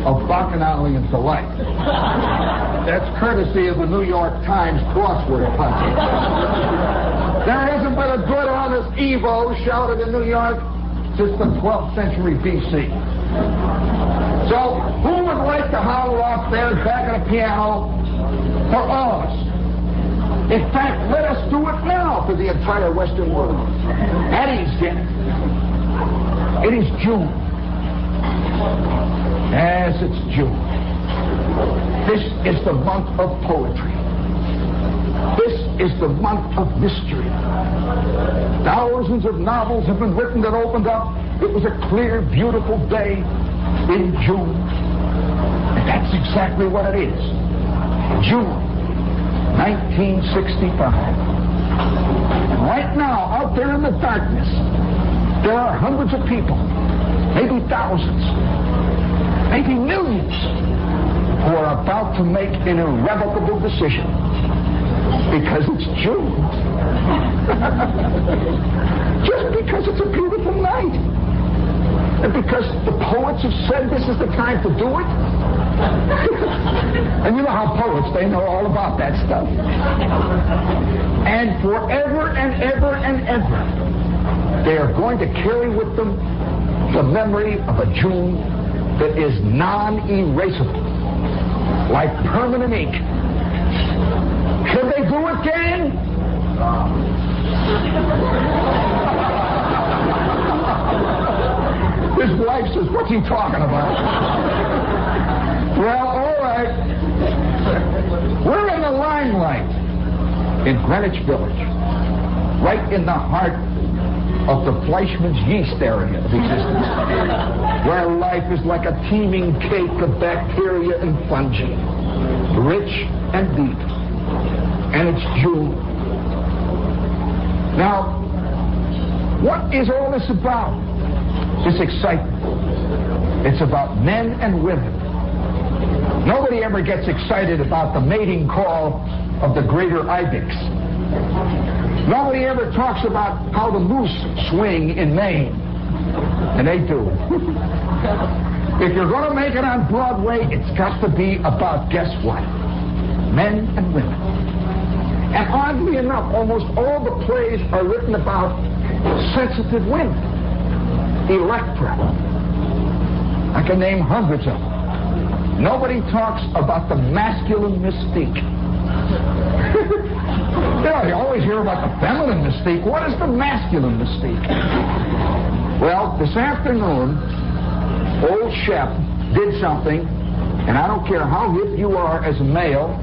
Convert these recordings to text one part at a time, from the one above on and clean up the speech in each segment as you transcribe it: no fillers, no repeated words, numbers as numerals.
of bacchanalian delight. That's courtesy of the New York Times crossword puzzle. There hasn't been a good, honest Evo shouted in New York since the 12th century B.C. So, who would like to holler off there back at a piano for all of us? In fact, let us do it now for the entire Western world. Eddie's in it. It is June. Yes, it's June. This is the month of poetry. This is the month of mystery. Thousands of novels have been written that opened up. It was a clear, beautiful day in June. And that's exactly what it is. June 1965. And right now, out there in the darkness, there are hundreds of people, maybe thousands, maybe millions, who are about to make an irrevocable decision. Because it's June. Just because it's a beautiful night. And because the poets have said this is the time to do it. And you know how poets, they know all about that stuff. And forever and ever and ever, they are going to carry with them the memory of a June that is non-erasable, like permanent ink. Should they do it, gang? His wife says, what's he talking about? Well, all right. We're in the limelight in Greenwich Village, right in the heart of the Fleischmann's yeast area of existence, where life is like a teeming cake of bacteria and fungi, rich and deep. And it's June. Now, what is all this about? This excitement. It's about men and women. Nobody ever gets excited about the mating call of the greater ibex. Nobody ever talks about how the moose swing in Maine. And they do. If you're going to make it on Broadway, it's got to be about, guess what? Men and women. And oddly enough, almost all the plays are written about sensitive women. Electra. I can name hundreds of them. Nobody talks about the masculine mystique. You always hear about the feminine mystique. What is the masculine mystique? Well, this afternoon, old Shep did something, and I don't care how hip you are as a male,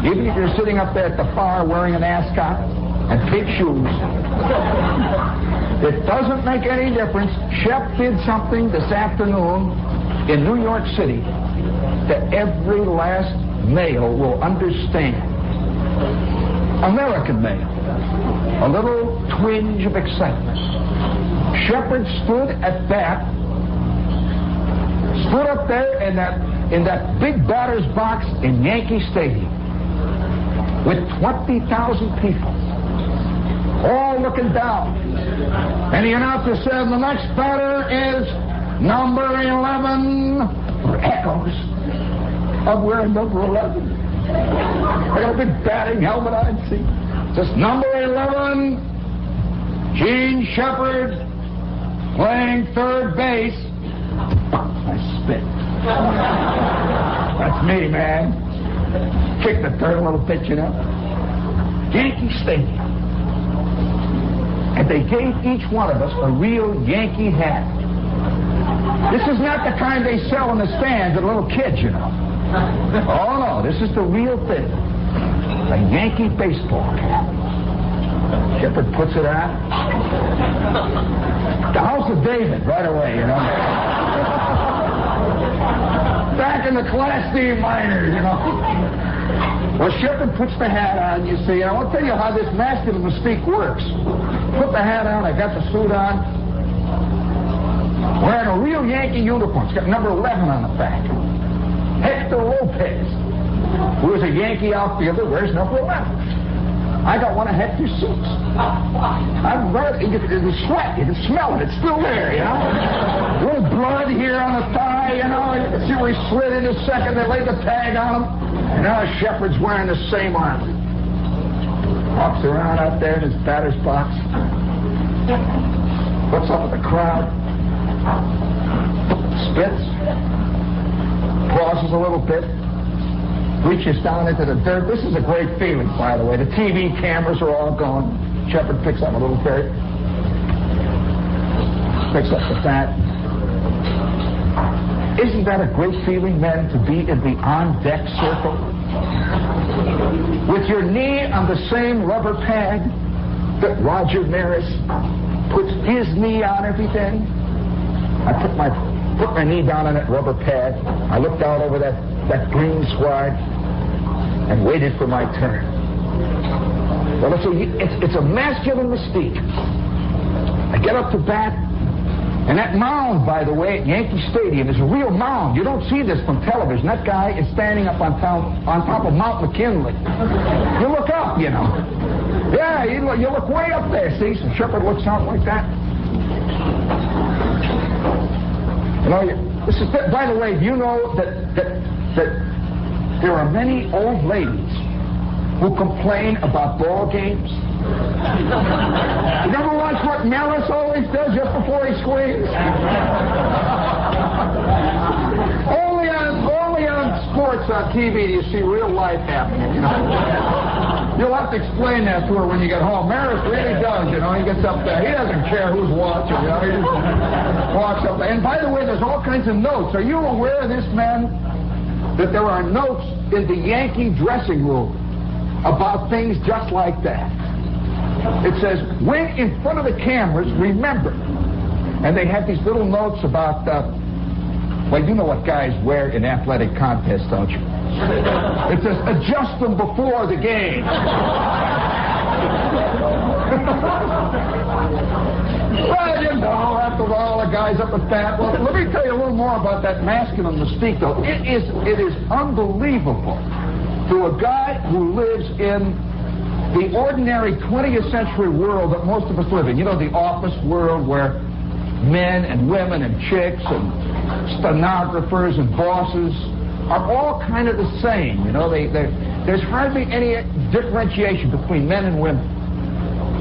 even if you're sitting up there at the bar wearing an ascot and pink shoes, it doesn't make any difference. Shep did something this afternoon in New York City that every last male will understand. American male. A little twinge of excitement. Shepard stood up there in that big batter's box in Yankee Stadium with 20,000 people all looking down. And the announcer said, the next batter is number 11. Echoes of wearing number 11. I got a big batting helmet on. See, just number 11, Gene Shepard, playing third base. I spit. That's me, man. Kick the dirt a little bit, you know. Yankee Stadium. And they gave each one of us a real Yankee hat. This is not the kind they sell in the stands at little kids, you know. Oh, no, this is the real thing. A Yankee baseball cap. Shepard puts it on. The House of David right away, you know. Back in the Class D minors, you know. Well, Shepard puts the hat on, you see. And I'll tell you how this masculine mystique works. Put the hat on, I got the suit on. Wearing a real Yankee uniform. It's got number 11 on the back. Hector Lopez, who is a Yankee outfielder, wears number 11. I got one of Hector's suits. I've read it. The sweat, you can smell it. It's still there, you know. A little blood here on the thigh, you know. You can see where he slid in a second. They laid the tag on him. And now Shepard's wearing the same armor. Walks around out there in his batter's box. Looks up at the crowd. Spits. Pauses a little bit. Reaches down into the dirt. This is a great feeling, by the way. The TV cameras are all gone. Shepard picks up a little dirt. Picks up the fat. Isn't that a great feeling, men, to be in the on-deck circle? With your knee on the same rubber pad that Roger Maris puts his knee on every day. I put my knee down on that rubber pad. I looked out over that green sward and waited for my turn. Well, it's a masculine mystique. I get up to bat, and that mound, by the way, at Yankee Stadium is a real mound. You don't see this from television. That guy is standing up on top of Mount McKinley. You look up, you know. Yeah, you look way up there, see? So Shepard looks out like that. You know, this is, by the way, you know that there are many old ladies who complain about ball games. You never watch what Maris always does just before he swings? Only on sports on TV do you see real life happening, you know. You'll have to explain that to her when you get home. Maris really does, you know. He gets up there. He doesn't care who's watching, you know. He just walks up there. And by the way, there's all kinds of notes. Are you aware of this, man? That there are notes in the Yankee dressing room about things just like that. It says, when in front of the cameras, remember. And they have these little notes about, well, you know what guys wear in athletic contests, don't you? It says, adjust them before the game. Well, you know, after all, the guys up at bat. Well, let me tell you a little more about that masculine mystique, though. It is unbelievable to a guy who lives in the ordinary 20th century world that most of us live in. You know, the office world where men and women and chicks and stenographers and bosses are all kind of the same. You know, there's hardly any differentiation between men and women.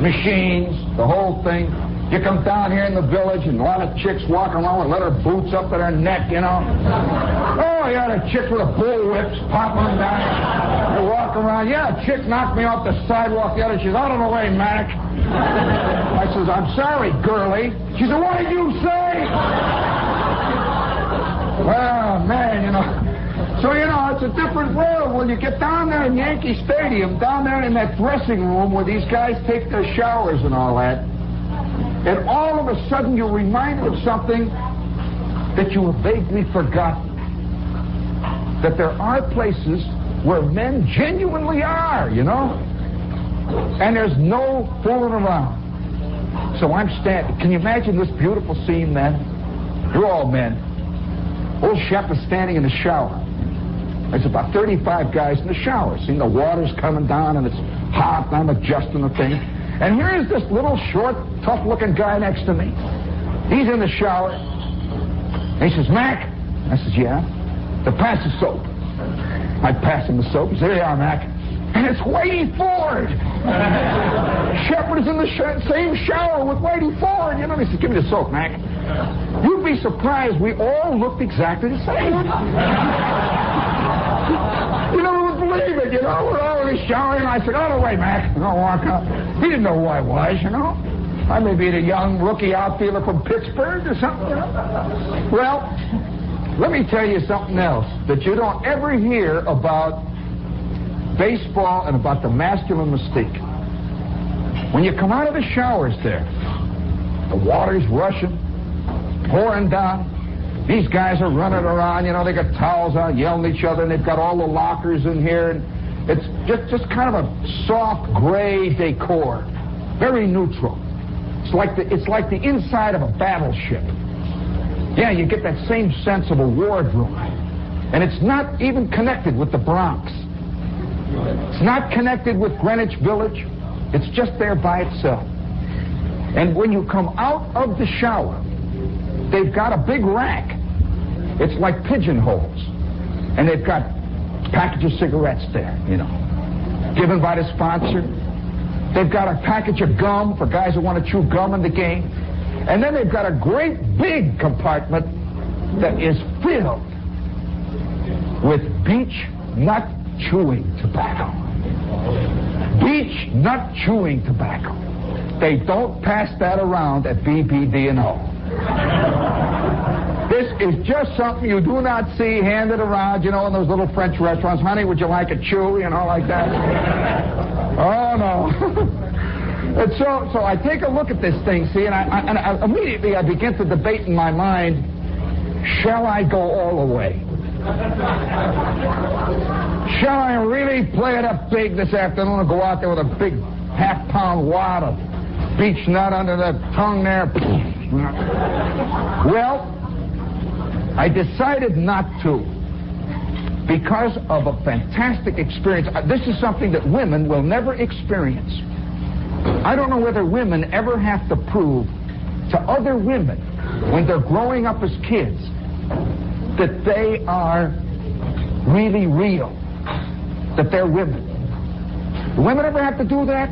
Machines, the whole thing. You come down here in the village and a lot of chicks walk around with leather boots up to their neck, you know. Oh, yeah, the chick with the bullwhips popping them down. They walk around. Yeah, a chick knocked me off the sidewalk the other. She says, out of the way, Mac. I says, I'm sorry, girlie. She said, what did you say? Well, man, you know. So, you know, it's a different world when you get down there in Yankee Stadium, down there in that dressing room where these guys take their showers and all that. And all of a sudden you're reminded of something that you have vaguely forgotten. That there are places where men genuinely are, you know? And there's no fooling around. So I'm standing. Can you imagine this beautiful scene, men? You're all men. Old Shep is standing in the shower. There's about 35 guys in the shower. See, the water's coming down and it's hot and I'm adjusting the thing. And here is this little short, tough-looking guy next to me. He's in the shower. And he says, Mac. I says, yeah. To pass the soap. I pass him the soap. He says, here you are, Mac. And it's Whitey Ford. Shepard is in the same shower with Whitey Ford. You know, he says, give me the soap, Mac. You'd be surprised. We all looked exactly the same. You never would believe it, you know. We're all in the shower, and I said, out of the way, Mac. And I'll walk out. He didn't know who I was, you know. I may be the young rookie outfielder from Pittsburgh or something, you know. Well, let me tell you something else that you don't ever hear about baseball and about the masculine mystique. When you come out of the showers there, the water's rushing, pouring down. These guys are running around, you know, they got towels on, yelling at each other, and they've got all the lockers in here, and it's just kind of a soft gray decor, very neutral. It's like the inside of a battleship. Yeah, you get that same sense of a wardroom, and it's not even connected with the Bronx. It's not connected with Greenwich Village. It's just there by itself. And when you come out of the shower, they've got a big rack. It's like pigeonholes. And they've got a package of cigarettes there, given by the sponsor. They've got a package of gum for guys who want to chew gum in the game. And then they've got a great big compartment that is filled with beech nut chewing tobacco. Beech nut chewing tobacco. They don't pass that around at BBD&O. This is just something you do not see handed around, in those little French restaurants. Honey, would you like a chew? Like that. Oh, no. And so I take a look at this thing, see, and I immediately I begin to debate in my mind, shall I go all the way? Shall I really play it up big this afternoon and go out there with a big half-pound wad of beech nut under the tongue there? Well, I decided not to because of a fantastic experience. This is something that women will never experience. I don't know whether women ever have to prove to other women when they're growing up as kids that they are really real, that they're women. Do women ever have to do that?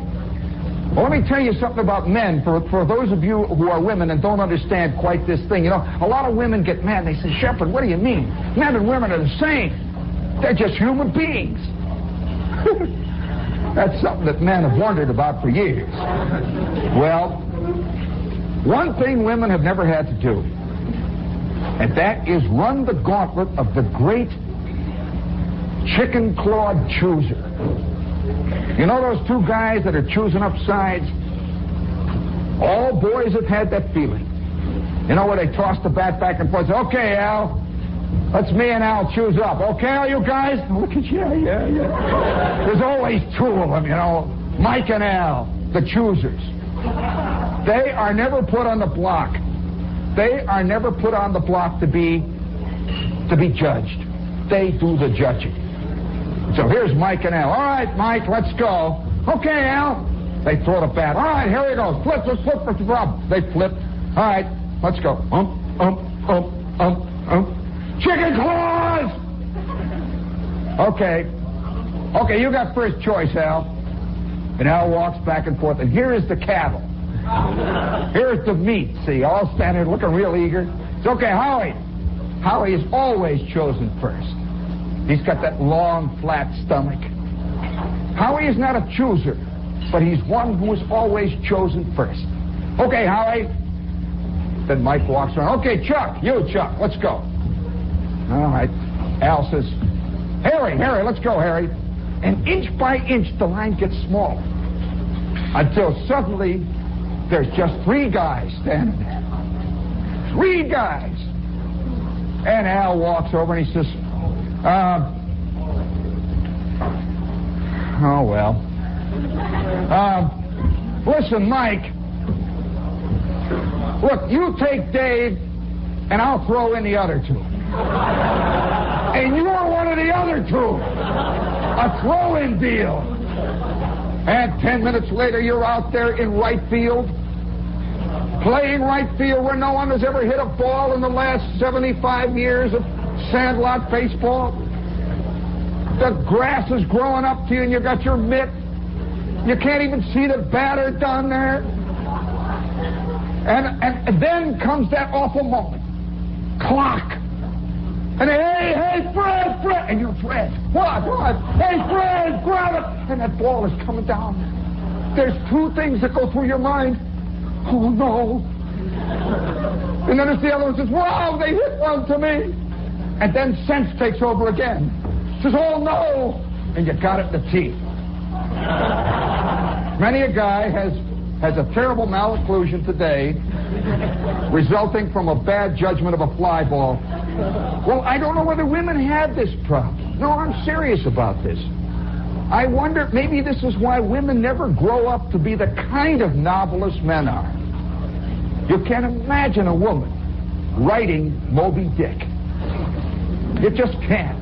Well, let me tell you something about men, for those of you who are women and don't understand quite this thing. A lot of women get mad. They say, Shepherd, what do you mean? Men and women are the same. They're just human beings. That's something that men have wondered about for years. Well, one thing women have never had to do, and that is run the gauntlet of the great chicken-clawed chooser. Those two guys that are choosing up sides? All boys have had that feeling. Where they toss the bat back and forth. Say, okay, Al, let's me and Al choose up. Okay, all you guys? Look at you, yeah. There's always two of them, Mike and Al, the choosers. They are never put on the block. They are never put on the block to be judged. They do the judging. So here's Mike and Al. All right, Mike, let's go. Okay, Al. They throw the bat. All right, here he goes. Flip, let's flip for the rub. They flip. All right, let's go. Chicken claws! Okay, you got first choice, Al. And Al walks back and forth, and here is the cattle. Here's the meat, see, all standing there looking real eager. It's okay, Howie. Howie is always chosen first. He's got that long, flat stomach. Howie is not a chooser, but he's one who is always chosen first. Okay, Howie. Then Mike walks around. Okay, Chuck, let's go. All right. Al says, Harry, let's go, Harry. And inch by inch, the line gets smaller. Until suddenly, there's just three guys standing there. Three guys. And Al walks over and he says, oh, well. Listen, Mike. Look, you take Dave, and I'll throw in the other two. And you're one of the other two. A throw-in deal. And 10 minutes later, you're out there in right field, playing right field where no one has ever hit a ball in the last 75 years of sandlot baseball. The grass is growing up to you and you got your mitt. You can't even see the batter down there. And then comes that awful moment. Clock. And hey, Fred. And you're Fred. What? Hey, Fred, grab it. And that ball is coming down. There's two things that go through your mind. Oh, no. And then there's the other one says, wow, they hit one to me. And then sense takes over again. Says, oh, no. And you got it in the teeth. Many a guy has a terrible malocclusion today resulting from a bad judgment of a fly ball. Well, I don't know whether women have this problem. No, I'm serious about this. I wonder, maybe this is why women never grow up to be the kind of novelists men are. You can't imagine a woman writing Moby Dick. You just can't.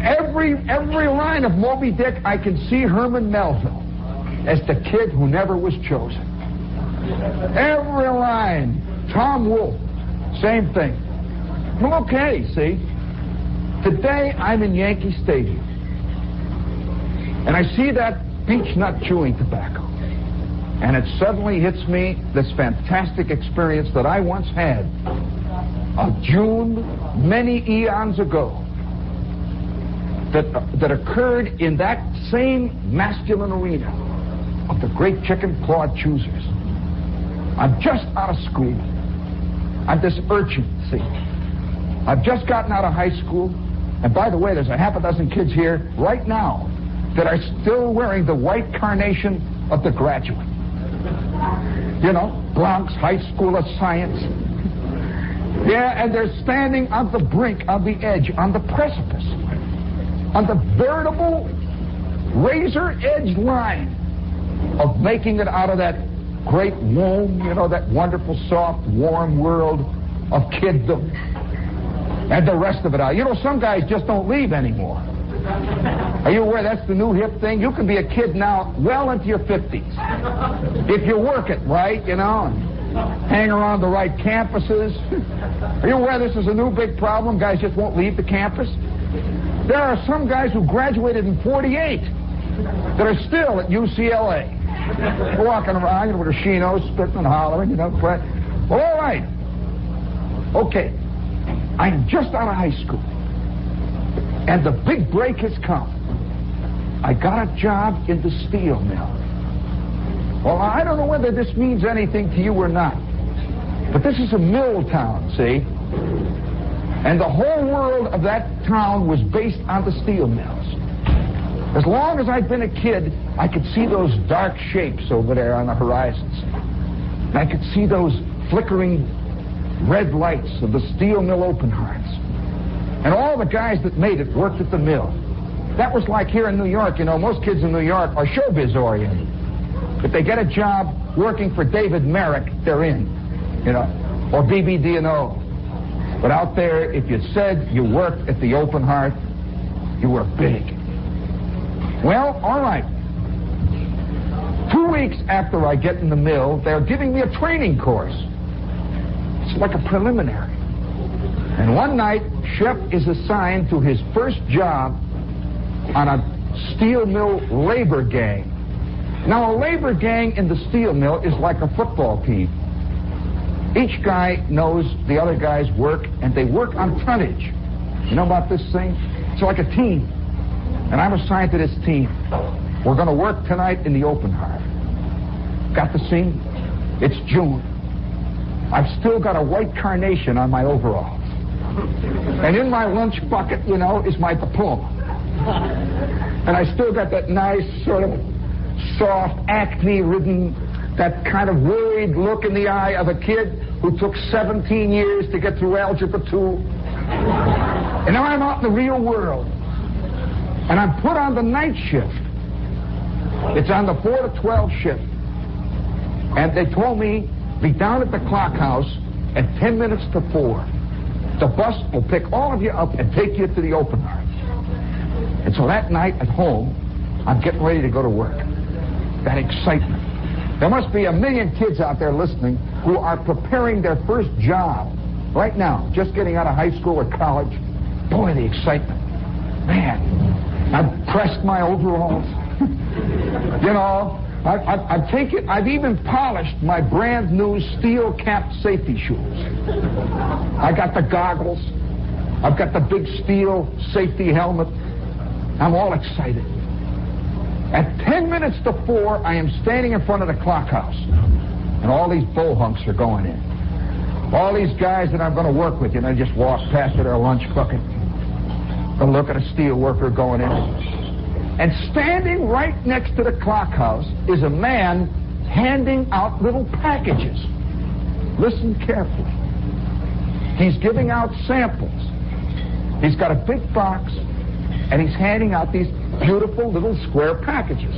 Every line of Moby Dick, I can see Herman Melville. as the kid who never was chosen. Every line. Tom Wolfe, same thing. Well, okay, see. Today I'm in Yankee Stadium, and I see that beech nut chewing tobacco, and it suddenly hits me this fantastic experience that I once had of June many eons ago that occurred in that same masculine arena of the great chicken-clawed choosers. I'm just out of school. I'm this urchin, see. I've just gotten out of high school, and by the way, there's a half a dozen kids here right now that are still wearing the white carnation of the graduate. You know, Bronx High School of Science. Yeah, and they're standing on the brink, on the edge, on the precipice, on the veritable razor-edge line of making it out of that great womb, you know, that wonderful, soft, warm world of kiddom. And the rest of it out. You know, some guys just don't leave anymore. Are you aware that's the new hip thing? You can be a kid now well into your 50s. If you work it right, you know, and hang around the right campuses. Are you aware this is a new big problem? Guys just won't leave the campus. There are some guys who graduated in 48 that are still at UCLA. Walking around, you know, with their chinos, spitting and hollering, you know. Well, all right. Okay. I'm just out of high school, and the big break has come. I got a job in the steel mill. Well, I don't know whether this means anything to you or not, but this is a mill town, see? And the whole world of that town was based on the steel mills. As long as I'd been a kid, I could see those dark shapes over there on the horizons. And I could see those flickering red lights of the steel mill open hearts. And all the guys that made it worked at the mill. That was like here in New York. You know, most kids in New York are showbiz oriented. If they get a job working for David Merrick, they're in, you know, or BBD&O. But out there, if you said you worked at the open heart, you were big. Well, all right. 2 weeks after I get in the mill, they're giving me a training course. It's like a preliminary. And one night, Shep is assigned to his first job on a steel mill labor gang. Now, a labor gang in the steel mill is like a football team. Each guy knows the other guy's work, and they work on tonnage. You know about this thing? It's like a team. And I'm assigned to this team. We're going to work tonight in the open heart. Got the scene? It's June. I've still got a white carnation on my overalls. And in my lunch bucket, you know, is my diploma. And I still got that nice sort of soft, acne-ridden, that kind of worried look in the eye of a kid who took 17 years to get through Algebra 2. And now I'm out in the real world. And I'm put on the night shift. It's on the 4 to 12 shift. And they told me, be down at the clock house at 10 minutes to 4. The bus will pick all of you up and take you to the open heart. And so that night at home, I'm getting ready to go to work. That excitement. There must be 1 million kids out there listening who are preparing their first job right now, just getting out of high school or college. Boy, the excitement. Man, I've pressed my overalls. You know, I've even polished my brand new steel-capped safety shoes. I got the goggles. I've got the big steel safety helmet. I'm all excited. At 10 minutes to 4, I am standing in front of the clock house. And all these bohunks are going in. All these guys that I'm going to work with, you know, just walk past with their lunch bucket. A look at a steel worker going in. And standing right next to the clock house is a man handing out little packages. Listen carefully. He's giving out samples. He's got a big box, and he's handing out these beautiful little square packages.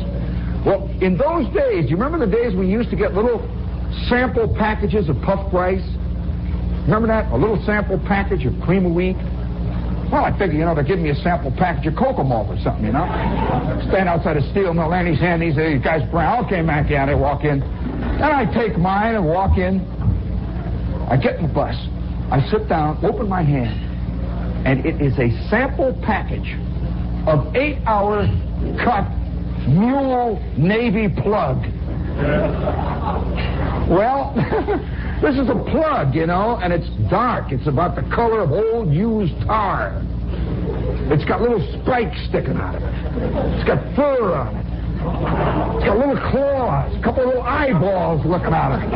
Well, in those days, you remember the days when you used to get little sample packages of puffed rice? Remember that? A little sample package of cream of wheat? Well, Well, I figure, they'll give me a sample package of cocoa malt or something, Stand outside a steel mill, and he's handing these guys brown. Okay, Mac, yeah, they walk in. And I take mine and walk in. I get in the bus. I sit down, open my hand, and it is a sample package of 8-hour cut mule Navy plug. Well, this is a plug, and it's dark. It's about the color of old used tar. It's got little spikes sticking out of it. It's got fur on it. It's got little claws, a couple of little eyeballs looking out of it,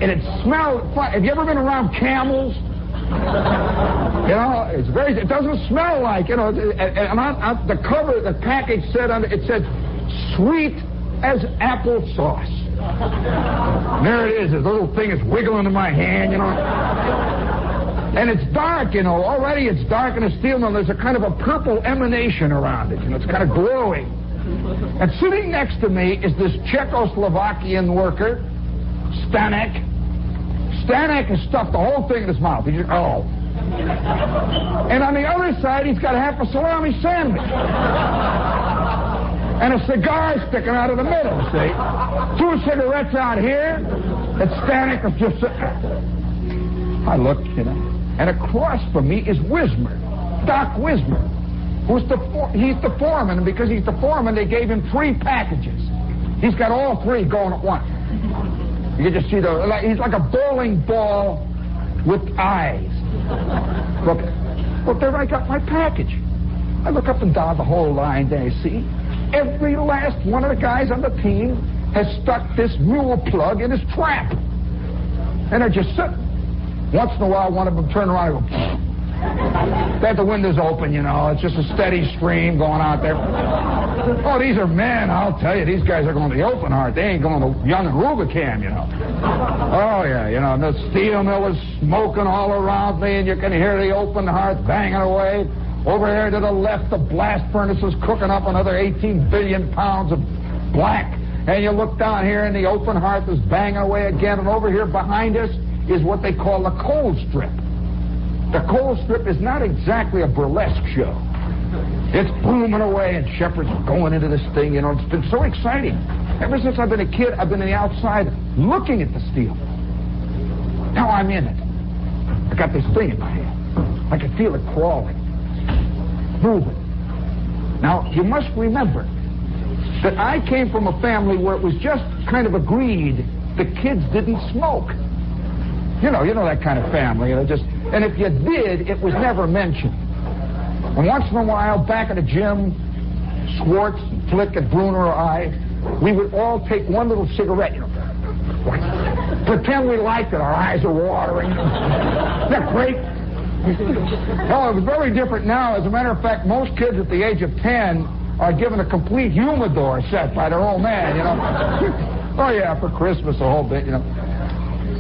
and it smells fun. Have you ever been around camels? It doesn't smell like, and on the cover, the package said it said, sweet as applesauce. And there it is. The little thing is wiggling in my hand, And it's dark, Already it's dark in a steel mill. There's a kind of a purple emanation around it. It's kind of glowing. And sitting next to me is this Czechoslovakian worker, Stanek. Stanek has stuffed the whole thing in his mouth. And on the other side, he's got half a salami sandwich. And a cigar sticking out of the middle, see? 2 cigarettes out here, and Stanek is just sitting there. I look, and across from me is Wismer, Doc Wismer, he's the foreman, and because he's the foreman, they gave him 3 packages. He's got all 3 going at once. You can just see he's like a bowling ball with eyes. Look, there I got my package. I look up and down the whole line there, see? Every last one of the guys on the team has stuck this mule plug in his trap. And they're just sitting. Once in a while, one of them turn around and go, they have the windows open, It's just a steady stream going out there. Oh, these are men, I'll tell you. These guys are going to the open heart. They ain't going to Young and Rubicam, Oh, yeah, and the steel mill is smoking all around me, and you can hear the open heart banging away. Over here to the left, the blast furnace is cooking up another 18 billion pounds of black. And you look down here, and the open hearth is banging away again. And over here behind us is what they call the coal strip. The coal strip is not exactly a burlesque show. It's booming away, and Shepard's going into this thing. It's been so exciting. Ever since I've been a kid, I've been on the outside looking at the steel. Now I'm in it. I got this thing in my hand. I can feel it crawling, moving. Now, you must remember that I came from a family where it was just kind of agreed the kids didn't smoke. You know that kind of family. And if you did, it was never mentioned. And once in a while, back at the gym, Schwartz, Flick, and Bruner or I, we would all take one little cigarette, pretend we liked it. Our eyes are watering. Isn't that great? Oh, it was very different now. As a matter of fact, most kids at the age of 10 are given a complete humidor set by their old man, Oh, yeah, for Christmas, a whole bit,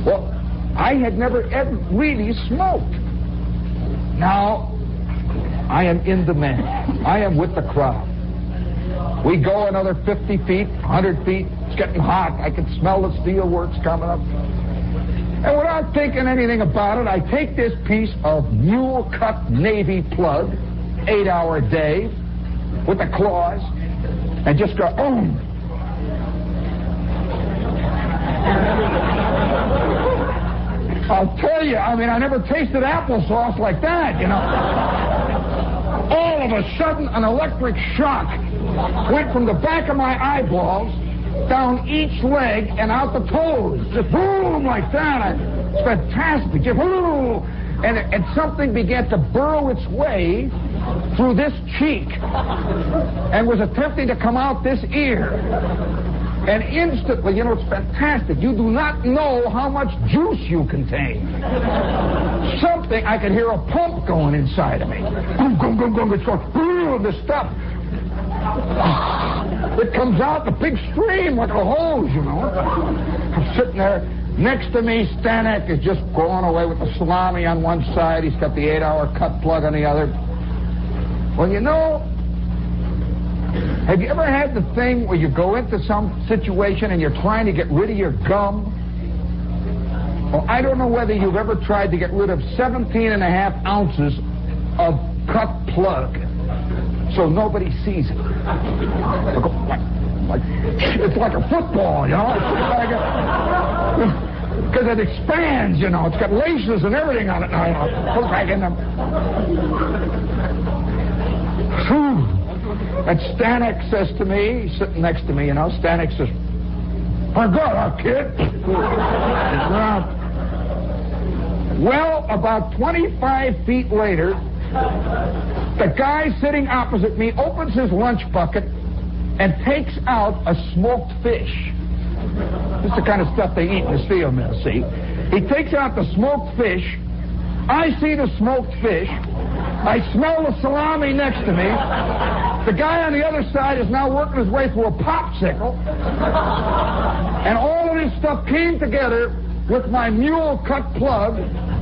Well, I had never ever really smoked. Now, I am in demand. I am with the crowd. We go another 50 feet, 100 feet. It's getting hot. I can smell the steel works coming up. And without thinking anything about it, I take this piece of mule-cut Navy plug, 8-hour day, with the claws, and just go, boom. I'll tell you, I never tasted applesauce like that, All of a sudden, an electric shock went from the back of my eyeballs down each leg and out the toes. Just boom, like that. It's fantastic. Just boom. And something began to burrow its way through this cheek and was attempting to come out this ear. And instantly, it's fantastic. You do not know how much juice you contain. Something, I could hear a pump going inside of me. Boom, boom, boom, boom. It's going, boom, this stuff. It comes out the big stream like a hose, I'm sitting there. Next to me, Stanek is just going away with the salami on one side. He's got the 8-hour cut plug on the other. Well, have you ever had the thing where you go into some situation and you're trying to get rid of your gum? Well, I don't know whether you've ever tried to get rid of 17.5 ounces of cut plug so nobody sees it. It's like a football, you know? Because it expands, you know. It's got laces and everything on it now, you know. Put it back in them. And Stanek says to me, he's sitting next to me, you know, Stanek says, "For good, kid." Well, about 25 feet later, the guy sitting opposite me opens his lunch bucket and takes out a smoked fish. This is the kind of stuff they eat in the steel mill, see? He takes out the smoked fish. I see the smoked fish. I smell the salami next to me. The guy on the other side is now working his way through a popsicle. And all of this stuff came together with my mule cut plug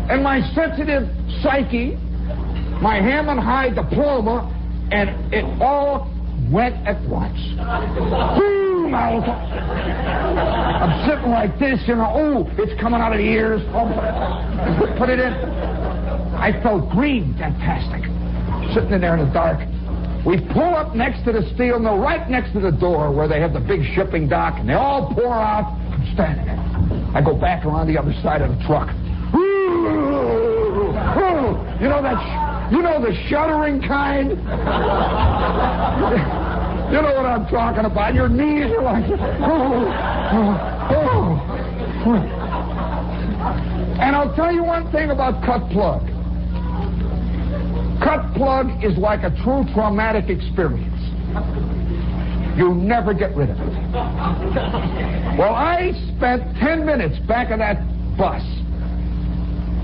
and my sensitive psyche, my Hammond high diploma, and it all went at once. Boom! I'm sitting like this, you know. Oh, it's coming out of the ears. Oh, put it in. I felt green, fantastic. Sitting in there in the dark. We pull up next to the steel mill, right next to the door where they have the big shipping dock, and they all pour out. I'm standing there. I go back around the other side of the truck. You know that? You know the shuddering kind? You know what I'm talking about. Your knees are like, And I'll tell you one thing about cut plug. Cut plug is like a true traumatic experience. You never get rid of it. Well, I spent 10 minutes back of that bus.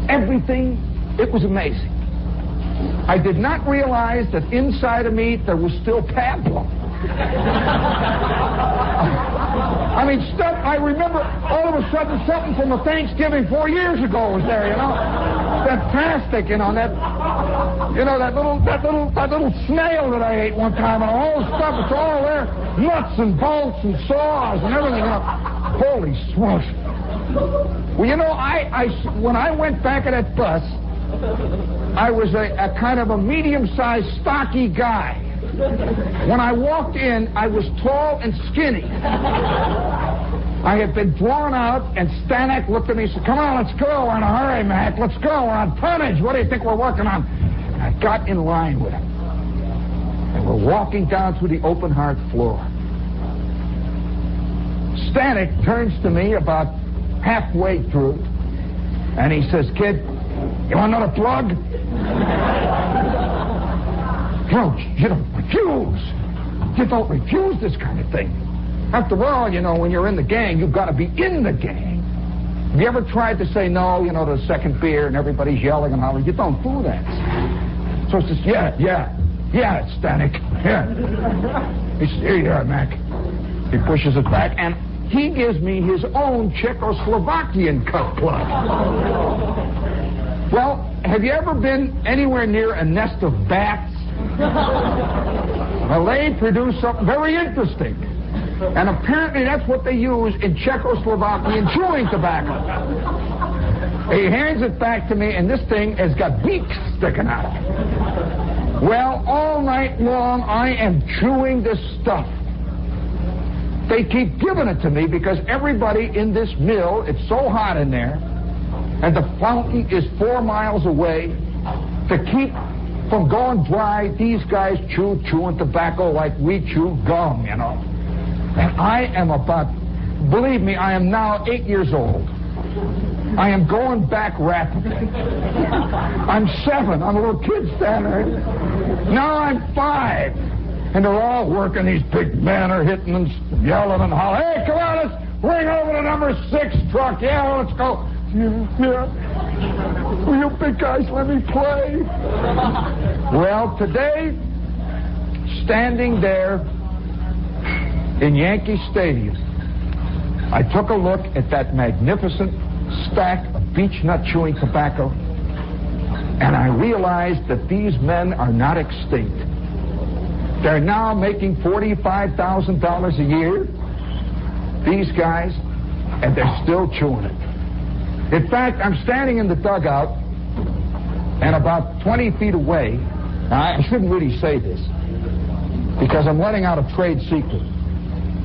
Everything, it was amazing. I did not realize that inside of me there was still pablum. I mean, stuff, I remember all of a sudden something from a Thanksgiving 4 years ago was there, you know. Fantastic, you know, that little snail that I ate one time, and all the stuff, it's all there. Nuts and bolts and saws and everything. You know. Holy smokes. Well, you know, when I went back at that bus, I was a kind of a medium-sized, stocky guy. When I walked in, I was tall and skinny. I had been drawn out, and Stanek looked at me and said, "Come on, let's go. We're in a hurry, Mac. Let's go. We're on tonnage. What do you think we're working on?" And I got in line with him. And we're walking down through the open heart floor. Stanek turns to me about halfway through, and he says, "Kid, you want another plug?" You don't refuse. You don't refuse this kind of thing. After all, you know, when you're in the gang, you've got to be in the gang. Have you ever tried to say no, you know, to the second beer and everybody's yelling and hollering? You don't do that. So he says, yeah, it's Stanek. Yeah. He says, "Here you are, Mac." He pushes it back, and he gives me his own Czechoslovakian cut plug. Well, have you ever been anywhere near a nest of bats? Well, they produce something very interesting. And apparently that's what they use in Czechoslovakian chewing tobacco. He hands it back to me, and this thing has got beaks sticking out of it. Well, all night long, I am chewing this stuff. They keep giving it to me because everybody in this mill, it's so hot in there, and the fountain is 4 miles away. To keep from going dry, these guys chewing tobacco like we chew gum, you know. And I am believe me, I am now 8 years old. I am going back rapidly. I'm 7. I'm a little kid standing there. Now I'm 5. And they're all working. These big men are hitting and yelling and hollering. "Hey, come on, let's bring over the number 6 truck. Yeah, let's go." Yeah. Will you big guys let me play? Well, today, standing there in Yankee Stadium, I took a look at that magnificent stack of beech-nut chewing tobacco, and I realized that these men are not extinct. They're now making $45,000 a year, these guys, and they're still chewing it. In fact, I'm standing in the dugout, And about 20 feet away, now I shouldn't really say this because I'm letting out a trade secret.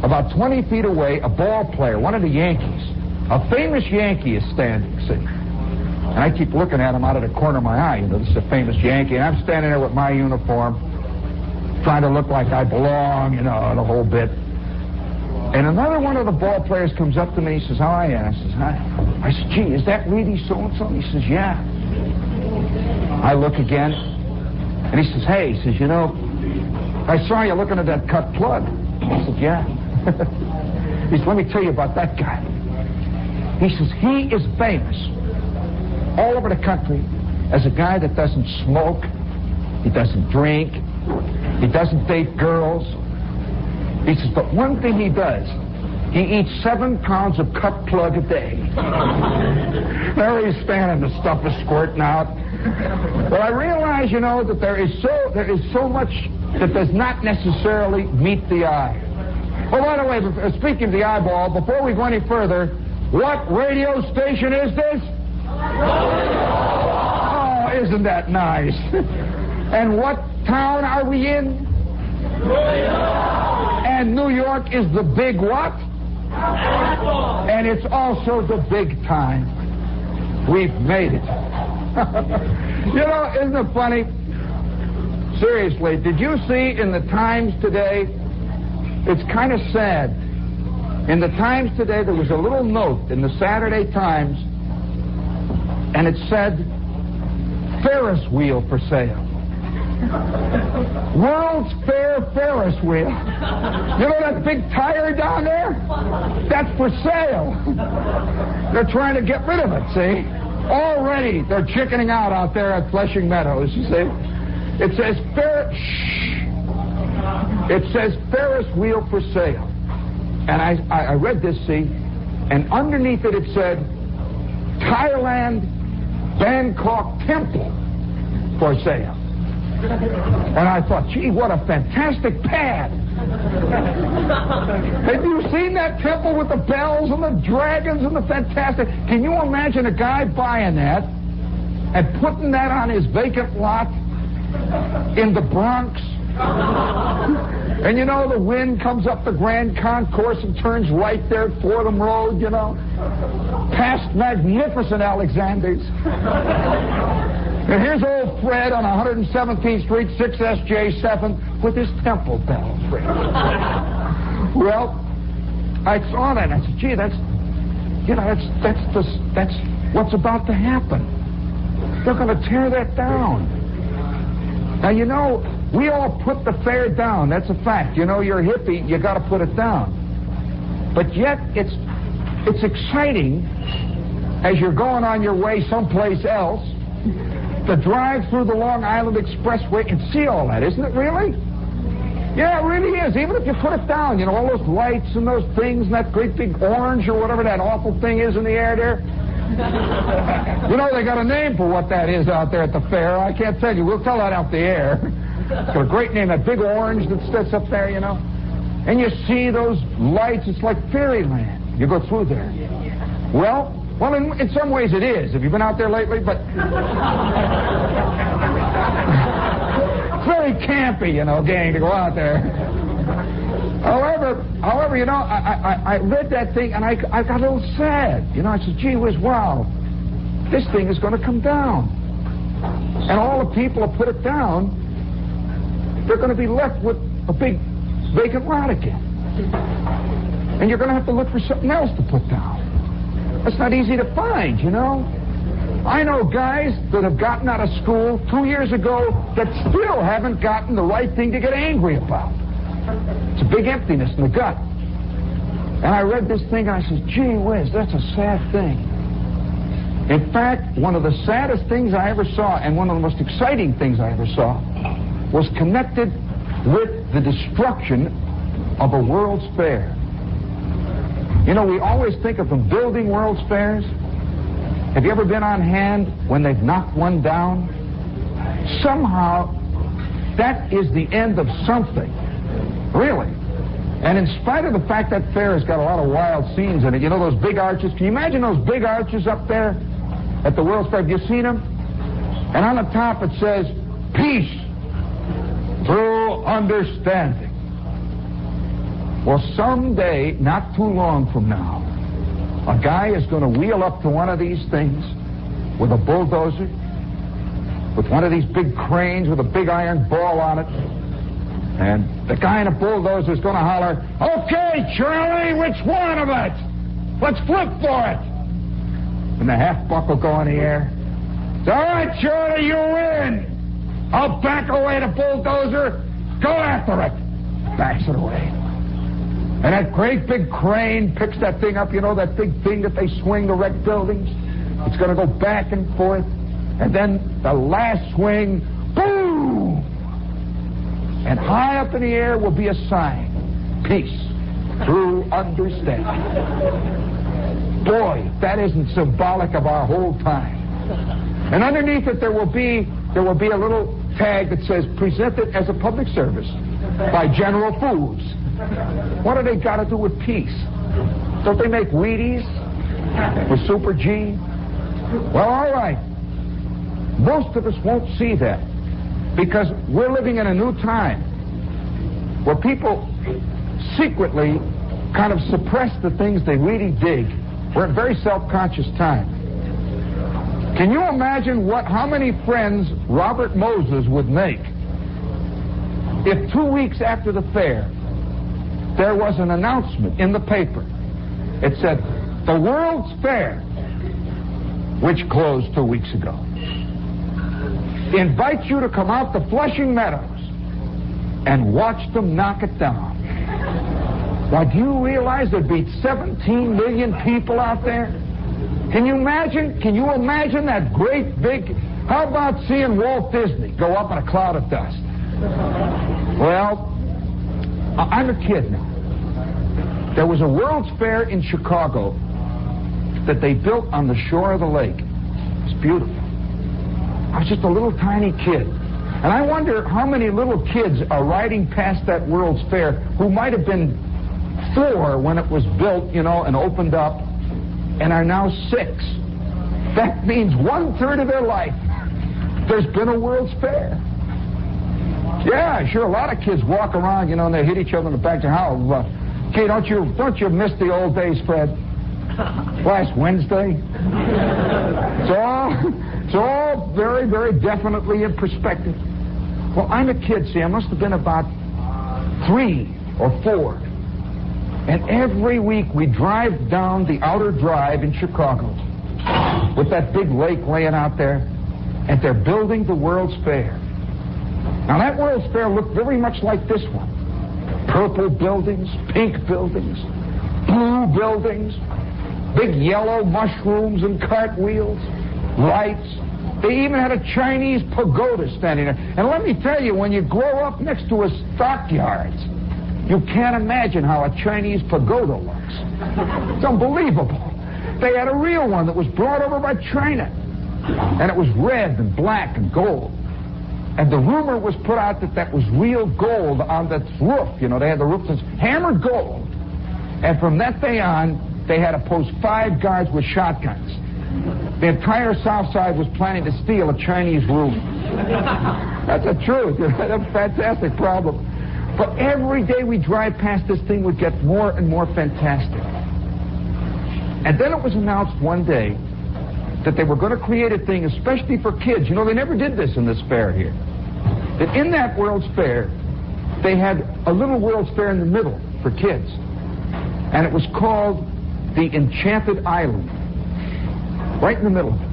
About 20 feet away, a ball player, one of the Yankees, a famous Yankee is standing, see. And I keep looking at him out of the corner of my eye. You know, this is a famous Yankee. And I'm standing there with my uniform, trying to look like I belong, you know, the whole bit. And another one of the ball players comes up to me. He says, how are you? I says, hi. I said, gee, is that really so-and-so? He says, yeah. I look again. And he says, hey, he says, you know, I saw you looking at that cut plug. I said, yeah. He said, let me tell you about that guy. He says, he is famous all over the country as a guy that doesn't smoke, he doesn't drink, he doesn't date girls. He says, but one thing he does, he eats 7 pounds of cut plug a day. There he's standing, the stuff is squirting out. But I realize, you know, that there is so much that does not necessarily meet the eye. Oh, by the way, speaking of the eyeball, before we go any further, what radio station is this? Oh, isn't that nice? And what town are we in? And New York is the big what? And it's also the big time. We've made it. You know, isn't it funny? Seriously, did you see in the Times today? It's kind of sad. In the Times today, there was a little note in the Saturday Times, and it said, Ferris wheel for sale. World's Fair Ferris wheel. You know that big tire down there? That's for sale. They're trying to get rid of it, see? Already, they're chickening out there at Flushing Meadows, you see? It says Ferris wheel for sale. And I read this, see, and underneath it said, Thailand Bangkok Temple for sale. And I thought, gee, what a fantastic pad. Have you seen that temple with the bells and the dragons and the fantastic? Can you imagine a guy buying that and putting that on his vacant lot in the Bronx? And you know, the wind comes up the Grand Concourse and turns right there at Fordham Road, you know, past magnificent Alexander's. And here's old Fred on 117th Street, 6SJ7, with his temple bells ringing. Well, I saw that and I said, gee, that's what's about to happen. They're going to tear that down. Now, you know, we all put the fair down. That's a fact. You know, you're a hippie, you got to put it down. But yet, it's exciting as you're going on your way someplace else to drive through the Long Island Expressway and see all that, isn't it really? Yeah, it really is. Even if you put it down, you know, all those lights and those things and that great big orange or whatever that awful thing is in the air there. You know, they got a name for what that is out there at the fair. I can't tell you. We'll tell that out the air. It's got a great name, that big orange that sits up there, you know. And you see those lights. It's like fairyland. You go through there. Well, in some ways it is. Have you been out there lately? But it's very campy, you know, gang, to go out there. However, you know, I read that thing and I got a little sad. You know, I said, gee whiz, wow, this thing is going to come down. And all the people who put it down, they're going to be left with a big vacant lot again. And you're going to have to look for something else to put down. That's not easy to find, you know. I know guys that have gotten out of school 2 years ago that still haven't gotten the right thing to get angry about. It's a big emptiness in the gut. And I read this thing and I said, gee whiz, that's a sad thing. In fact, one of the saddest things I ever saw and one of the most exciting things I ever saw was connected with the destruction of a World's Fair. You know, we always think of them building World's Fairs. Have you ever been on hand when they've knocked one down? Somehow, that is the end of something. Really. And in spite of the fact that fair has got a lot of wild scenes in it, you know those big arches? Can you imagine those big arches up there at the World's Fair? Have you seen them? And on the top it says, peace through understanding. Well, someday, not too long from now, a guy is going to wheel up to one of these things with a bulldozer, with one of these big cranes with a big iron ball on it. And the guy in a bulldozer is going to holler, okay, Charlie, which one of it? Let's flip for it. And the half buck will go in the air. All right, Charlie, you win. I'll back away the bulldozer. Go after it. Backs it away. And that great big crane picks that thing up, you know, that big thing that they swing to wreck buildings. It's going to go back and forth. And then the last swing, boom! And high up in the air will be a sign, peace through understanding. Boy, that isn't symbolic of our whole time. And underneath it there will be a little tag that says, presented as a public service by General Foods. What do they got to do with peace? Don't they make Wheaties with Super G? Well, all right. Most of us won't see that because we're living in a new time where people secretly kind of suppress the things they really dig. We're in a very self-conscious time. Can you imagine how many friends Robert Moses would make if 2 weeks after the fair there was an announcement in the paper? It said, the World's Fair, which closed 2 weeks ago, invites you to come out to Flushing Meadows and watch them knock it down. Why, do you realize there'd be 17 million people out there? Can you imagine that great big... How about seeing Walt Disney go up in a cloud of dust? Well, I'm a kid now. There was a World's Fair in Chicago that they built on the shore of the lake. It's beautiful. I was just a little tiny kid. And I wonder how many little kids are riding past that World's Fair who might have been 4 when it was built, you know, and opened up, and are now 6. That means 1/3 of their life there's been a World's Fair. Yeah, sure, a lot of kids walk around, you know, and they hit each other in the back. How, kid, don't you miss the old days, Fred? Last Wednesday? It's all very, very definitely in perspective. Well, I'm a kid, see, I must have been about 3 or 4. And every week we drive down the outer drive in Chicago with that big lake laying out there, and they're building the World's Fair. Now, that World's Fair looked very much like this one. Purple buildings, pink buildings, blue buildings, big yellow mushrooms and cartwheels, lights. They even had a Chinese pagoda standing there. And let me tell you, when you grow up next to a stockyards, you can't imagine how a Chinese pagoda looks. It's unbelievable. They had a real one that was brought over by China. And it was red and black and gold. And the rumor was put out that was real gold on that roof. You know, they had the roof that's hammered gold. And from that day on, they had to post 5 guards with shotguns. The entire South Side was planning to steal a Chinese room. That's the truth. That's a fantastic problem. But every day we drive past this thing would get more and more fantastic. And then it was announced one day that they were going to create a thing especially for kids. You know, they never did this in this fair here. That in that World's Fair, they had a little World's Fair in the middle for kids. And it was called the Enchanted Island. Right in the middle of it.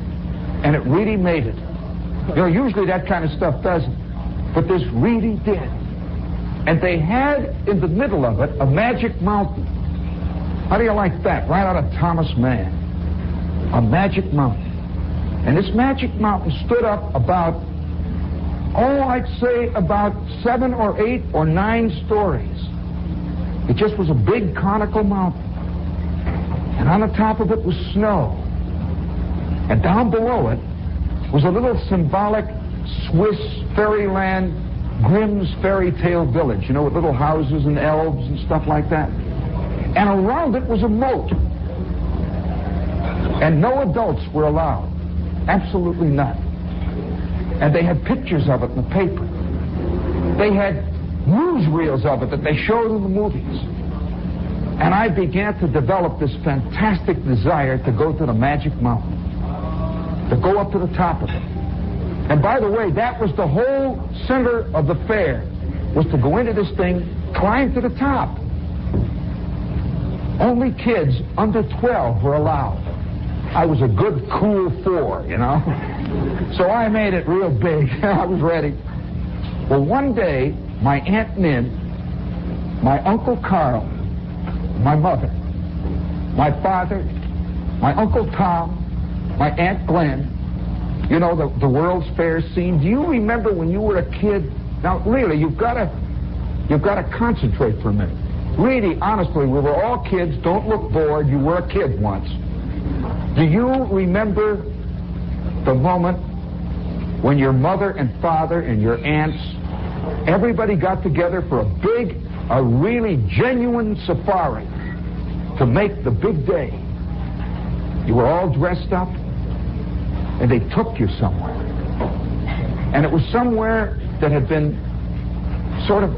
And it really made it. You know, usually that kind of stuff doesn't. But this really did. And they had in the middle of it a magic mountain. How do you like that? Right out of Thomas Mann. A magic mountain. And this magic mountain stood up about, I'd say about 7 or 8 or 9 stories. It just was a big conical mountain. And on the top of it was snow. And down below it was a little symbolic Swiss fairyland Grimm's fairy tale village, you know, with little houses and elves and stuff like that. And around it was a moat. And no adults were allowed. Absolutely none. And they had pictures of it in the paper. They had newsreels of it that they showed in the movies. And I began to develop this fantastic desire to go to the Magic Mountain, to go up to the top of it. And by the way, that was the whole center of the fair, was to go into this thing, climb to the top. Only kids under 12 were allowed. I was a good, cool 4, you know. So I made it real big. I was ready. Well, one day, my Aunt Nin, my Uncle Carl, my mother, my father, my Uncle Tom, my Aunt Glenn, you know, the World's Fair scene. Do you remember when you were a kid? Now, really, you've got to concentrate for a minute. Really, honestly, we were all kids. Don't look bored. You were a kid once. Do you remember the moment when your mother and father and your aunts, everybody got together for a really genuine safari to make the big day? You were all dressed up, and they took you somewhere. And it was somewhere that had been sort of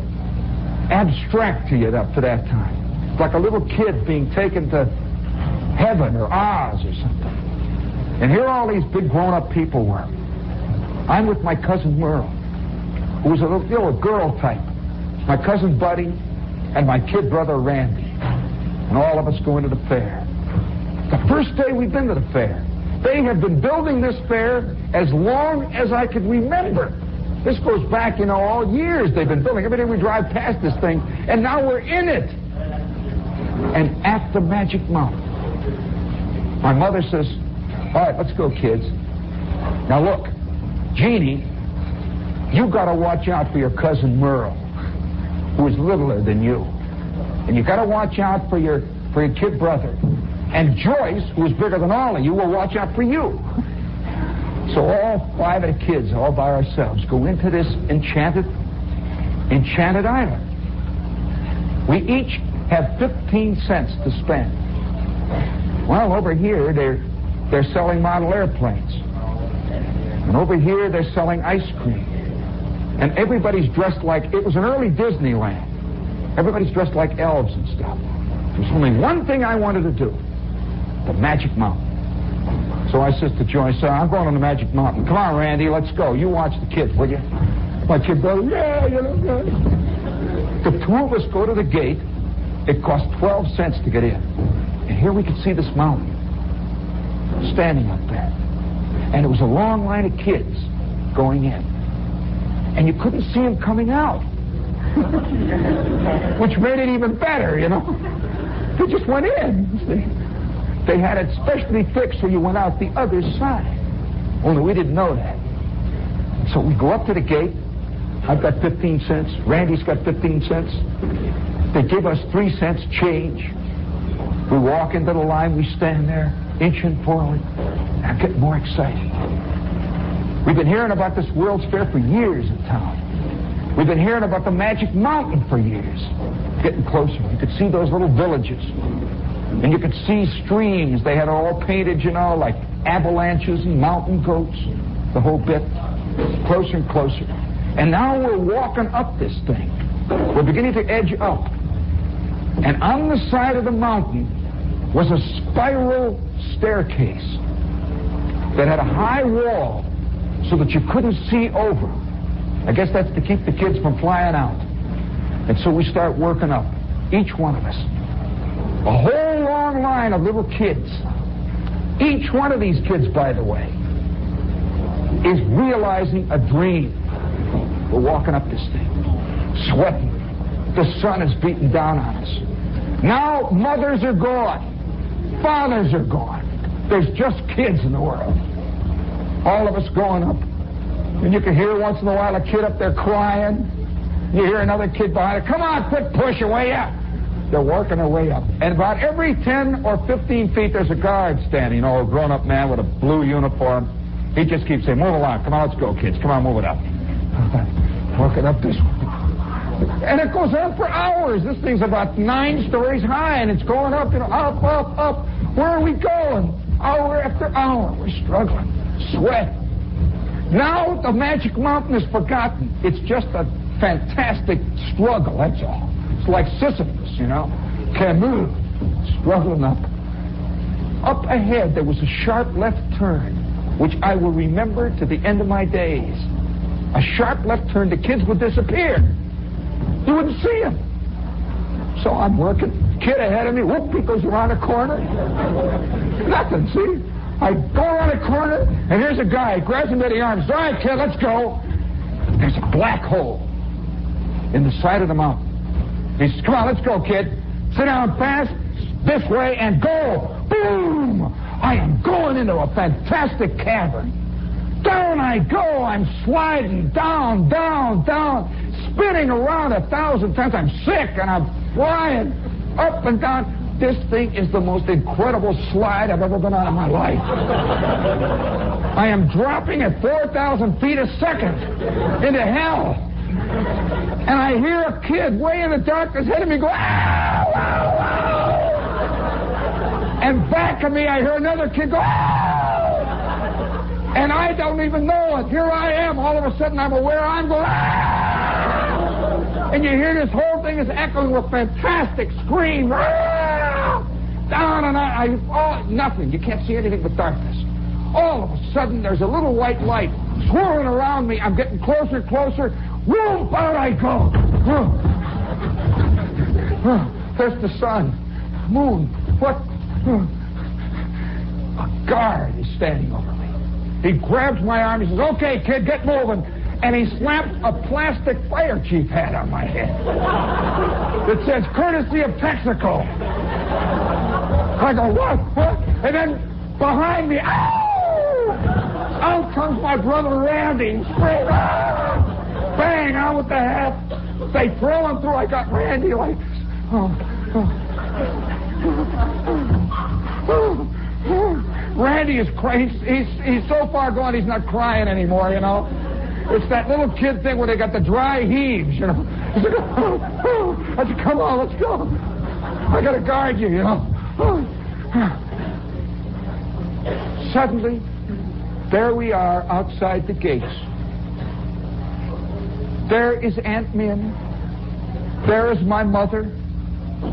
abstract to you up to that time. It's like a little kid being taken to heaven or Oz or something. And here all these big grown-up people were. I'm with my cousin Merle, who was a girl type. My cousin Buddy and my kid brother Randy. And all of us going to the fair. The first day we've been to the fair. They have been building this fair as long as I could remember. This goes back, you know, all years they've been building. Every day we drive past this thing, and now we're in it. And at the Magic Mountain, my mother says, all right, let's go, kids. Now look, Jeannie, you got to watch out for your cousin Merle, who is littler than you. And you got to watch out for your kid brother. And Joyce, who is bigger than all of you, will watch out for you. So all 5 of the kids, all by ourselves, go into this enchanted island. We each have 15 cents to spend. Well, over here, they're selling model airplanes. And over here, they're selling ice cream. And everybody's dressed like, it was an early Disneyland. Everybody's dressed like elves and stuff. There's only one thing I wanted to do. The Magic Mountain. So I says to Joyce, I'm going on the Magic Mountain. Come on, Randy, let's go. You watch the kids, will you? My kid brother, yeah, you know, yeah. The 2 of us go to the gate. It cost 12 cents to get in. And here we could see this mountain standing up there. And it was a long line of kids going in. And you couldn't see them coming out. Which made it even better, you know. They just went in. They had it specially fixed so you went out the other side. Only we didn't know that. So we go up to the gate. I've got 15 cents. Randy's got 15 cents. They give us 3 cents change. We walk into the line. We stand there, inching forward. I'm getting more excited. We've been hearing about this World's Fair for years in town. We've been hearing about the Magic Mountain for years. Getting closer. You could see those little villages. And you could see streams. They had it all painted, you know, like avalanches and mountain goats, the whole bit. Closer and closer. And now we're walking up this thing. We're beginning to edge up. And on the side of the mountain was a spiral staircase that had a high wall so that you couldn't see over. I guess that's to keep the kids from flying out. And so we start working up, each one of us. A whole long line of little kids. Each one of these kids, by the way, is realizing a dream. We're walking up this thing, sweating. The sun is beating down on us. Now mothers are gone. Fathers are gone. There's just kids in the world. All of us going up. And you can hear once in a while a kid up there crying. You hear another kid behind it. Come on, quit pushing way up. They're working their way up. And about every 10 or 15 feet, there's a guard standing, you know, a grown-up man with a blue uniform. He just keeps saying, move along. Come on, let's go, kids. Come on, move it up. Working up this way. And it goes on for hours. This thing's about 9 stories high, and it's going up, you know, up, up, up. Where are we going? Hour after hour. We're struggling. Sweat. Now the magic mountain is forgotten. It's just a fantastic struggle, that's all. It's like Sisyphus, you know. Camus, struggling up. Up ahead, there was a sharp left turn, which I will remember to the end of my days. A sharp left turn, the kids would disappear. You wouldn't see them. So I'm working. Kid ahead of me, whoop, he goes around a corner. Nothing, see? I go around a corner, and here's a guy. He grabs him by the arms. All right, kid, let's go. There's a black hole in the side of the mountain. He says, come on, let's go, kid. Sit down fast, this way, and go. Boom! I am going into a fantastic cavern. Down I go. I'm sliding down, down, down, spinning around 1,000 times. I'm sick, and I'm flying up and down. This thing is the most incredible slide I've ever been on in my life. I am dropping at 4,000 feet a second into hell. And I hear a kid way in the darkness hitting me go, ow, ow, ow. And back of me, I hear another kid go, ow. And I don't even know it. Here I am. All of a sudden, I'm aware I'm going, ow. And you hear this whole thing is echoing with fantastic scream. Down and nothing. You can't see anything but darkness. All of a sudden, there's a little white light swirling around me. I'm getting closer and closer. Whoop, out I go. There's the sun, moon. What? A guard is standing over me. He grabs my arm. He says, okay, kid, get moving. And he slapped a plastic fire chief hat on my head that says, courtesy of Texaco. I go, what? And then behind me, ow! Out comes my brother Randy. Straight, bang, out with the hat. They throw him through. I got Randy like this. Randy is crazy. He's so far gone he's not crying anymore, you know. It's that little kid thing where they got the dry heaves, you know. I said, come on, let's go. I got to guard you, you know. Suddenly, there we are outside the gates. There is Aunt Min. There is my mother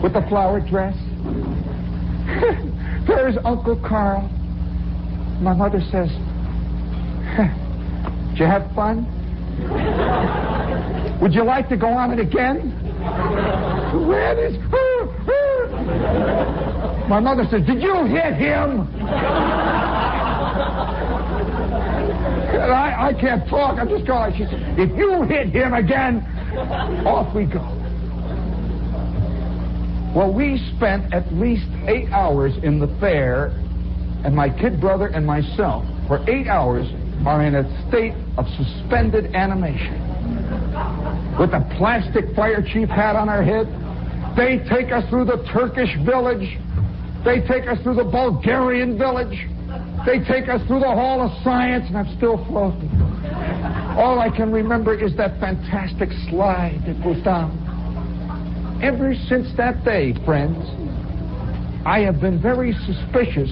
with the flower dress. There is Uncle Carl. My mother says, did you have fun? Would you like to go on it again? Where is... My mother says, did you hit him? I can't talk. I'm just going. She said, if you hit him again, off we go. Well, we spent at least 8 hours in the fair, and my kid brother and myself, for 8 hours, are in a state of suspended animation. With a plastic fire chief hat on our head, they take us through the Turkish village. They take us through the Bulgarian village. They take us through the Hall of Science, and I'm still floating. All I can remember is that fantastic slide that goes down. Ever since that day, friends, I have been very suspicious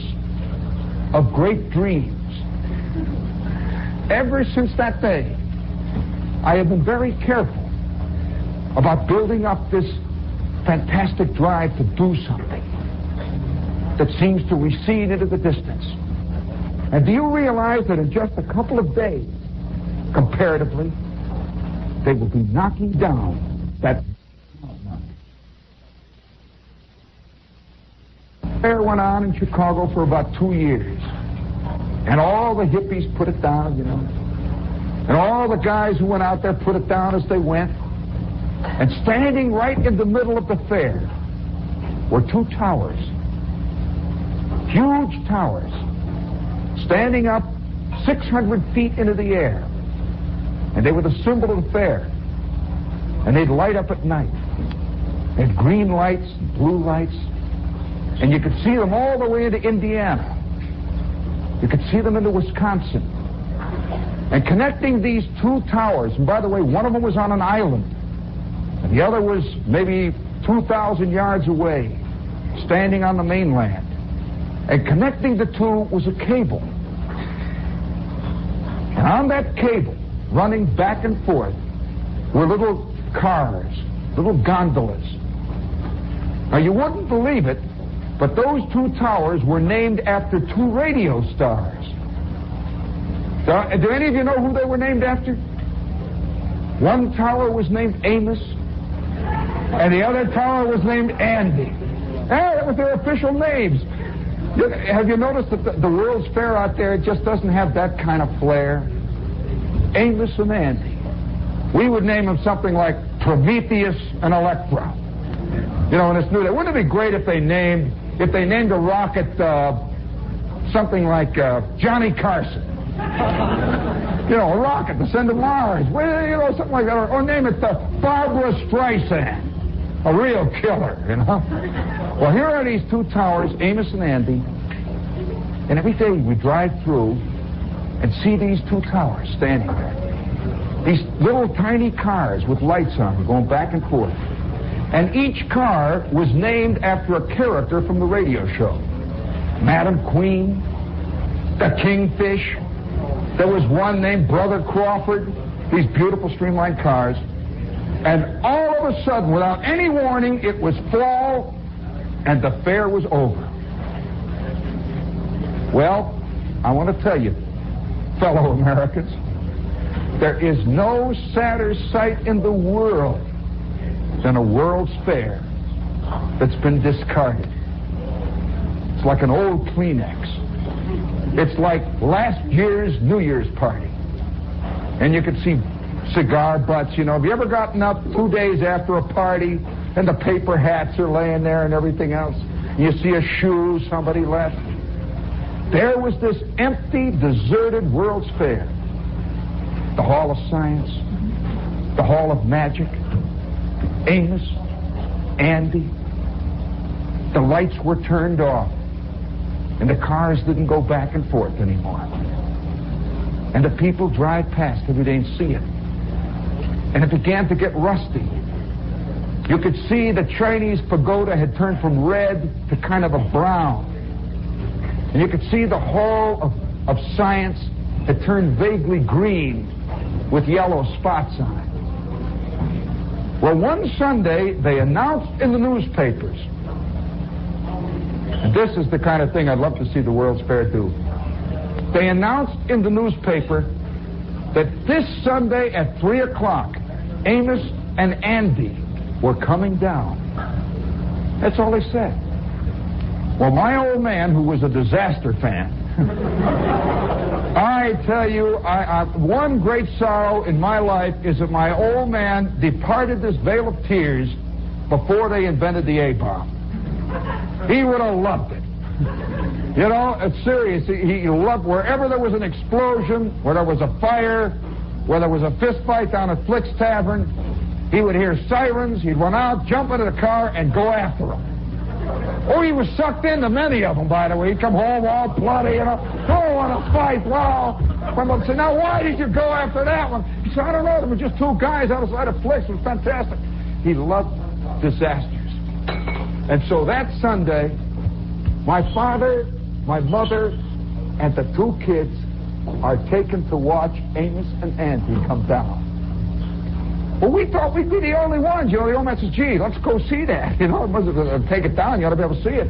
of great dreams. Ever since that day, I have been very careful about building up this fantastic drive to do something that seems to recede into the distance. And do you realize that in just a couple of days, comparatively, they will be knocking down that... Fair went on in Chicago for about 2 years. And all the hippies put it down, you know. And all the guys who went out there put it down as they went. And standing right in the middle of the fair were 2 towers. Huge towers. Standing up 600 feet into the air. And they were the symbol of the fair. And they'd light up at night. They had green lights and blue lights. And you could see them all the way into Indiana. You could see them into Wisconsin. And connecting these 2 towers, and by the way, one of them was on an island, and the other was maybe 2,000 yards away, standing on the mainland. And connecting the 2 was a cable. And On that cable, running back and forth, were little cars, little gondolas. Now, you wouldn't believe it, but those two towers were named after two radio stars. Do any of you know who they were named after? One tower was named Amos, and the other tower was named Andy. That was their official names. Have you noticed that the World's Fair out there just doesn't have that kind of flair? Amos and Andy. We would name them something like Prometheus and Electra. You know, and it's new. Wouldn't it be great if they named a rocket something like Johnny Carson? You know, a rocket to send to Mars. Well, you know, something like that. Or name it Barbara Streisand. A real killer, you know. Well, here are these two towers, Amos and Andy. And every day we drive through and see these two towers standing there. These little tiny cars with lights on them going back and forth. And each car was named after a character from the radio show. Madam Queen, the Kingfish. There was one named Brother Crawford. These beautiful streamlined cars. And all of a sudden, without any warning, it was fall and the fair was over. Well, I want to tell you, fellow Americans, there is no sadder sight in the world than a World's Fair that's been discarded. It's like an old Kleenex. It's like last year's New Year's party. And you can see cigar butts, you know. Have you ever gotten up 2 days after a party and the paper hats are laying there and everything else? You see a shoe somebody left. There was this empty, deserted World's Fair. The Hall of Science, the Hall of Magic, Amos, Andy. The lights were turned off, and the cars didn't go back and forth anymore. And the people drive past every day and see it. And it began to get rusty. You could see the Chinese pagoda had turned from red to kind of a brown. And you could see the Hall of Science had turned vaguely green with yellow spots on it. Well, one Sunday, they announced in the newspapers, and this is the kind of thing I'd love to see the World's Fair do. They announced in the newspaper that this Sunday at 3 o'clock, Amos and Andy were coming down. That's all they said. Well, my old man, who was a disaster fan, I tell you, one great sorrow in my life is that my old man departed this vale of tears before they invented the A-bomb. He would have loved it. You know, it's serious. He loved wherever there was an explosion, where there was a fire, where there was a fist fight down at Flick's Tavern, he would hear sirens, he'd run out, jump into the car, and go after them. Oh, he was sucked into many of them, by the way. He'd come home all bloody, you know. Oh, what a fight, wow. Someone said, now, why did you go after that one? He said, I don't know. There were just two guys outside of Flick's. It was fantastic. He loved disasters. And so that Sunday, my father, my mother, and the two kids are taken to watch Amos and Andy come down. Well, we thought we'd be the only ones. You know, the old man says, gee, let's go see that. You know, take it down. You ought to be able to see it.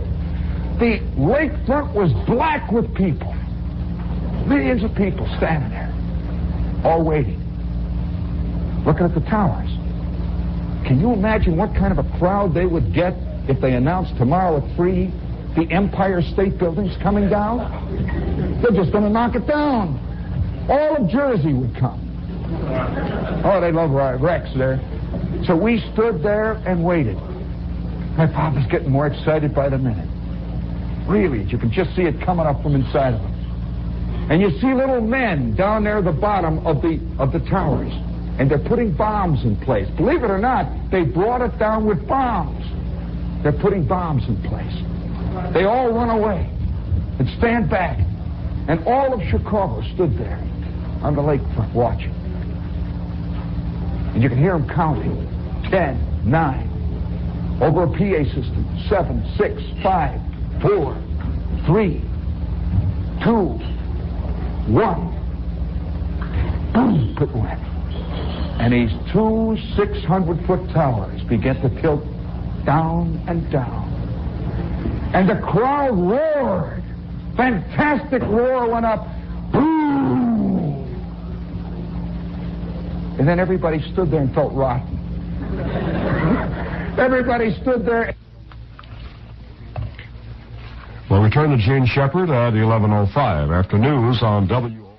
The lakefront was black with people. Millions of people standing there, all waiting, looking at the towers. Can you imagine what kind of a crowd they would get if they announced tomorrow at 3 the Empire State Building's coming down? They're just going to knock it down. All of Jersey would come. Oh, they love Rex there. So we stood there and waited. My father's getting more excited by the minute. Really, you can just see it coming up from inside of him. And you see little men down there at the bottom of the towers, and they're putting bombs in place. Believe it or not, they brought it down with bombs. They're putting bombs in place. They all run away and stand back. And all of Chicago stood there on the lakefront watching. And you can hear them counting. 10, 9. Over a PA system. 7, 6, 5, 4, 3, 2, 1. boom, it went. And these two 600-foot towers began to tilt down and down. And the crowd roared. Fantastic roar went up. Boom! And then everybody stood there and felt rotten. Everybody stood there. We'll return to Gene Shepard at 11:05 after news on WJOB.